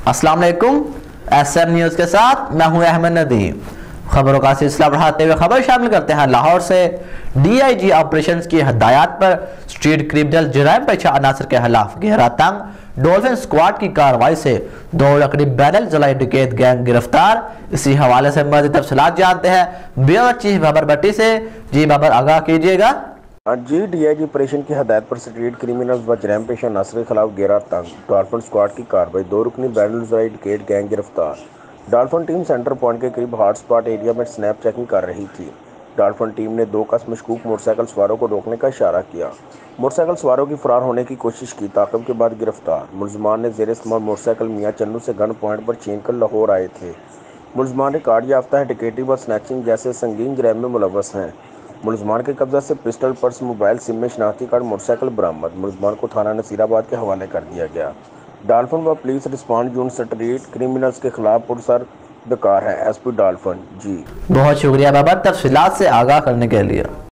अस्सलाम वालेकुम। SM news के साथ मैं हूं अहमद नदीम। खबरों का सिलसिला बढ़ाते हुए खबर शामिल करते हैं लाहौर से। DIG ऑपरेशंस की हदायत पर स्ट्रीट क्रिमिनल जराइम पेशा अनासर के खिलाफ गहरा तंग। डॉल्फिन स्क्वाड की कार्रवाई से 2 लकड़ी बैरल जलाई डकैत गैंग गिरफ्तार। इसी हवाले से मज़ीद तफसीलात जानते हैं ब्यूरो चीफ बाबर भट्टी से। जी बाबर, आगाह कीजिएगा। जी, DIG ऑपरेशन की हदायत पर स्ट्रीट क्रिमिनल्स व जराइम पेशा अनासर के खिलाफ गहरा तंग। डॉल्फिन स्क्वाड की कार्रवाई, 2 रुकनी बैरल जलाई डकैत गैंग गिरफ्तार। डॉल्फिन टीम सेंटर पॉइंट के करीब हॉट स्पॉट एरिया में स्नैप चेकिंग कर रही थी। डॉल्फिन टीम ने 2 कस मशकूक मोटरसाइकिल सवारों को रोकने का इशारा किया। मोटरसाइकिल सवारों की फरार होने की कोशिश की, ताक़ब के बाद गिरफ्तार। मुलजमान ने ज़ेर इस्तेमाल मोटरसाइकिल मियाँ चन्नू से गन पॉइंट पर छीन कर लाहौर आए थे। मुलजमान रिकॉर्ड याफ्ता है, डकैती व स्नैचिंग जैसे संगीन जराइम में मुलव्वस हैं। मुलजमान के कब्जा से पिस्टल, पर्स, मोबाइल, सिम में शनाख्ती कार्ड, मोटरसाइकिल बरामद। मुलजमान को थाना नसीराबाद के हवाले कर दिया गया। डॉल्फिन व police response unit street criminals के खिलाफ पुरसर बेकार है। SP dolphin. जी बहुत शुक्रिया बाबर, तफसीलात से आगाह करने के लिए।